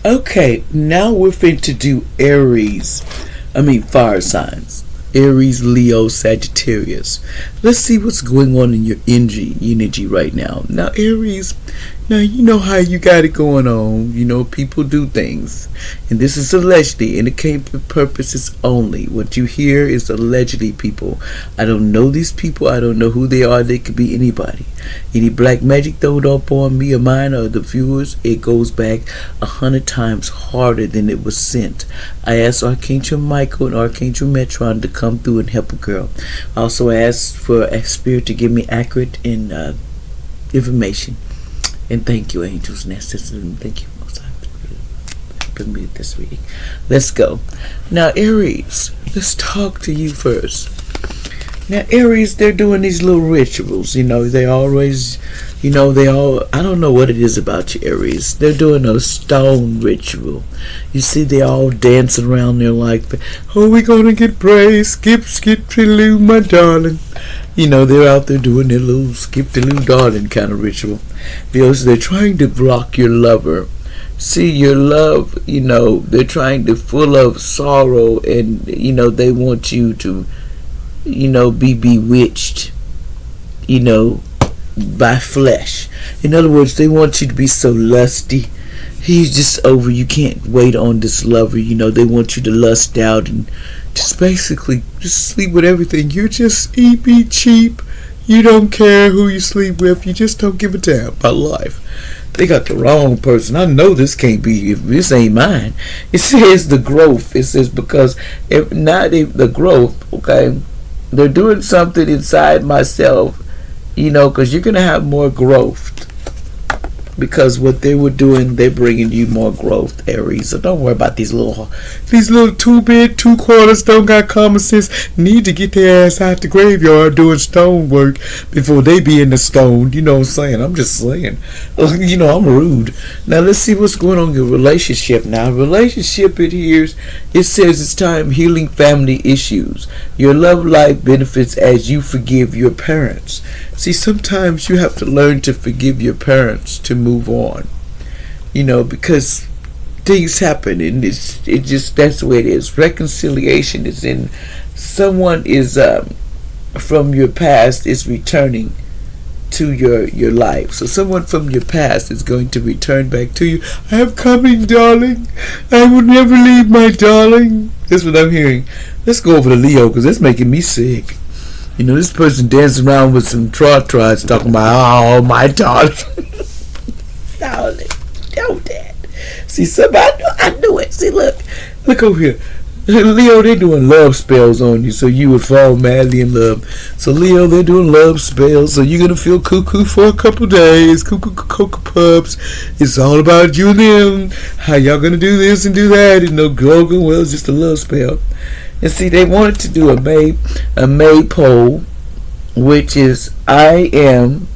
Okay, now we're fit to do fire signs. Aries, Leo, Sagittarius. Let's see what's going on in your energy right now. Now, Aries, now you know how you got it going on. You know, people do things. And this is allegedly, indicating purposes only. What you hear is allegedly, people. I don't know these people. I don't know who they are. They could be anybody. Any black magic thrown up on me or mine or the viewers, it goes back 100 times harder than it was sent. I asked Archangel Michael and Archangel Metron to come through and help a girl. I also asked for a spirit to give me accurate and information. And thank you, angels and ancestors, and thank you most high for helping me with this reading. Let's go. Now, Aries, let's talk to you first. Now, Aries, they're doing these little rituals. You know, they always, I don't know what it is about you, Aries. They're doing a stone ritual. You see, they all dancing around there like, oh, we gonna get praise, skip, triloo, my darling. You know, they're out there doing their little skip, triloo, darling kind of ritual. Because they're trying to block your lover. See, your love, they're trying to full of sorrow and, they want you to, be bewitched, by flesh. In other words, they want you to be so lusty. He's just over. You can't wait on this lover. They want you to lust out and just basically just sleep with everything. You're just be cheap. You don't care who you sleep with. You just don't give a damn about life. They got the wrong person. I know this can't be. If this ain't mine. It says the growth. It says because if not the growth. Okay, they're doing something inside myself. Because you're gonna have more growth. Because what they were doing, they're bringing you more growth, Aries. So don't worry about these little 2 bit, 2 quarters, don't got common sense. Need to get their ass out the graveyard doing stone work before they be in the stone. You know what I'm saying? I'm just saying. I'm rude. Now let's see what's going on in your relationship now. Relationship, it says it's time healing family issues. Your love life benefits as you forgive your parents. See, sometimes you have to learn to forgive your parents to move on. Because things happen and that's the way it is. Reconciliation is in someone is from your past is returning to your life. So someone from your past is going to return back to you. I am coming, darling. I will never leave, my darling. That's what I'm hearing. Let's go over to Leo because that's making me sick. This person dancing around with some trot-trots talking about, oh, my darling. Darling, don't that. See, somebody, I knew it. See, look over here. Leo, they're doing love spells on you so you would fall madly in love. So, Leo, they're doing love spells so you're going to feel cuckoo for a couple days. Cuckoo pups. It's all about you and them. How y'all going to do this and do that. And no Grogan, well, it's just a love spell. And see, they wanted to do a maypole, which is I am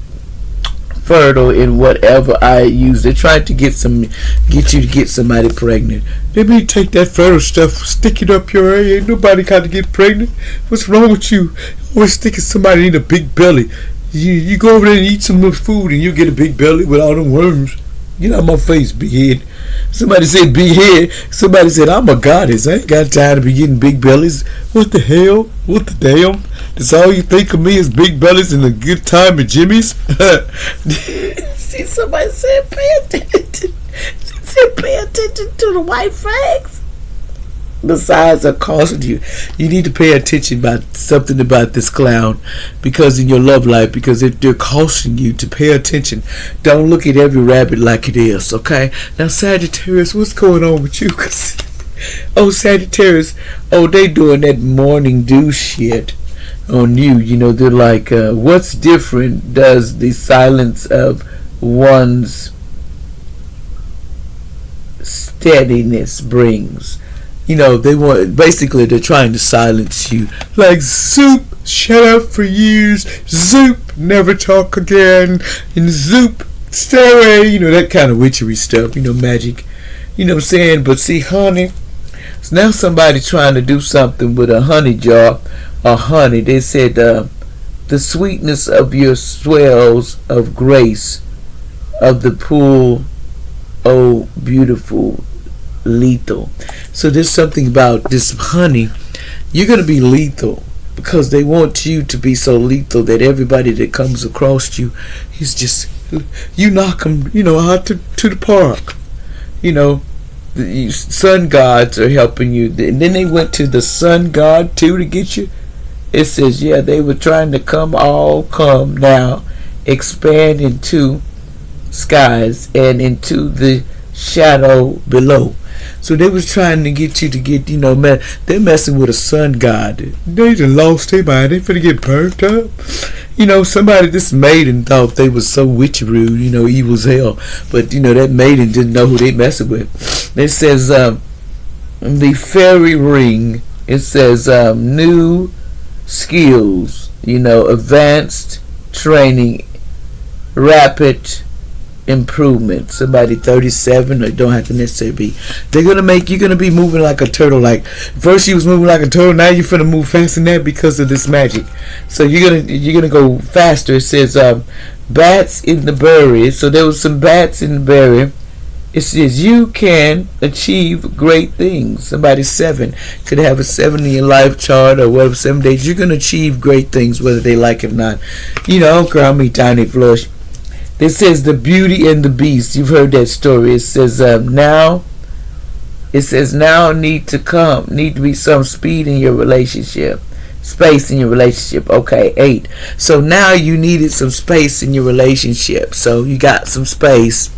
fertile in whatever I use. They're trying to get you to get somebody pregnant. They may take that fertile stuff, stick it up your area. Ain't nobody got to get pregnant. What's wrong with you? Always thinking somebody need a big belly. You go over there and eat some more food and you get a big belly with all them worms. Get out of my face, big head. Somebody said big head. Somebody said I'm a goddess. I ain't got time to be getting big bellies. What the hell? What the damn? That's all you think of me is big bellies and a good time at Jimmy's? See, somebody said pay attention. She said pay attention to the white flags. The signs are costing you. You need to pay attention about something about this clown because in your love life, because if they're costing you to pay attention, don't look at every rabbit like it is, okay? Now, Sagittarius, what's going on with you? Oh, Sagittarius, they doing that morning dew shit on you. They're like, what's different does the silence of one's steadiness brings? They're trying to silence you. Like, Zoop, shut up for years. Zoop, never talk again. And Zoop, stay away. That kind of witchery stuff. Magic. You know what I'm saying? But see, honey, it's now somebody trying to do something with a honey jar or honey. They said the sweetness of your swells of grace of the pool, oh, beautiful lethal. So there's something about this honey. You're going to be lethal because they want you to be so lethal that everybody that comes across you is just, you knock them, out to the park. The sun gods are helping you. And then they went to the sun god too to get you. It says, yeah, they were trying to come now, expand into skies and into the shadow below. So they was trying to get you to get, man, they're messing with a sun god. They just lost their mind. They finna get burnt up. Somebody, this maiden thought they was so witcheroo, evil as hell. But, that maiden didn't know who they messing with. It says, the fairy ring, it says, new skills, advanced training, rapid improvement. Somebody 37, or don't have to necessarily be. You're gonna be moving like a turtle. Like first you was moving like a turtle, now you're finna move faster than that because of this magic. So you're gonna go faster. It says bats in the berry. So there was some bats in the berry. It says you can achieve great things. Somebody 7 could have a 7 in your life chart or whatever. 7 days you're gonna achieve great things whether they like it or not. I don't care how many times they flush. It says the Beauty and the Beast. You've heard that story. It says now need to be some speed in your relationship. Space in your relationship. Okay, 8. So now you needed some space in your relationship. So you got some space.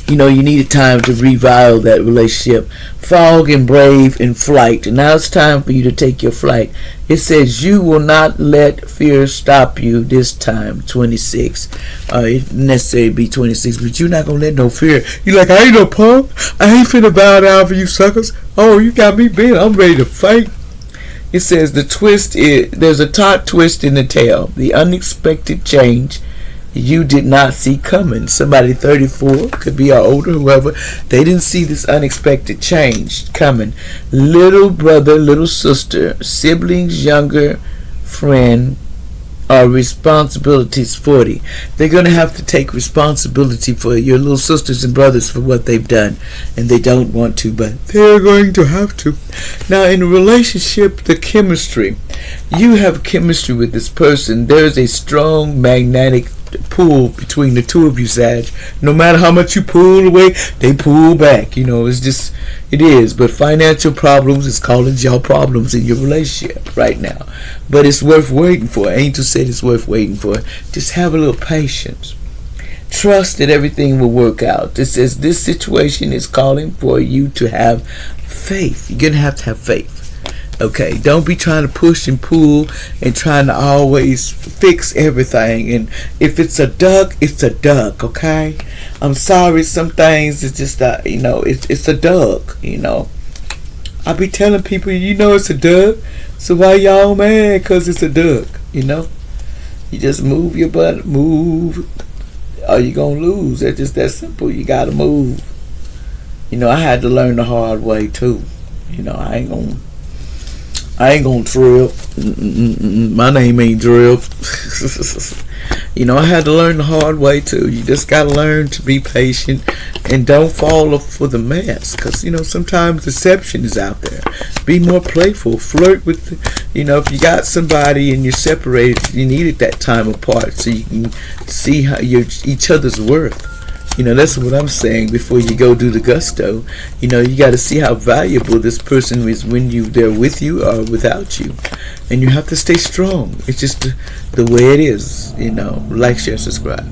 You needed time to revive that relationship. Fog and brave in flight. And now it's time for you to take your flight. It says you will not let fear stop you this time. 26. It necessarily be 26, but you're not gonna let no fear. You're like, I ain't no punk. I ain't finna bow down for you suckers. Oh, you got me bent. I'm ready to fight. It says there's a top twist in the tale. The unexpected change you did not see coming. Somebody 34, could be our older, whoever, they didn't see this unexpected change coming. Little brother, little sister, siblings, younger friend are responsibilities 40. They're going to have to take responsibility for your little sisters and brothers for what they've done, and they don't want to, but they're going to have to. Now in a relationship, the chemistry, you have chemistry with this person. There's a strong magnetic pull between the two of you, Sag. No matter how much you pull away, they pull back. It's just, it is. But financial problems is causing y'all problems in your relationship right now. But it's worth waiting for. Angel said it's worth waiting for. Just have a little patience. Trust that everything will work out. It says this situation is calling for you to have faith. You're going to have faith. Okay, don't be trying to push and pull and trying to always fix everything. And if it's a duck, it's a duck, okay? I'm sorry, some things it's just it's a duck, I be telling people, it's a duck. So why y'all mad? Cause it's a duck, You just move your butt, move, or you gonna lose. That's just that simple. You gotta move. I had to learn the hard way too. I ain't gonna drill. My name ain't drill. I had to learn the hard way too. You just gotta learn to be patient and don't fall for the mess. Cause sometimes deception is out there. Be more playful. Flirt with. If you got somebody and you're separated, you needed that time apart so you can see how each other's worth. That's what I'm saying before you go do the gusto. You got to see how valuable this person is when they're with you or without you. And you have to stay strong. It's just the way it is. Like, share, subscribe.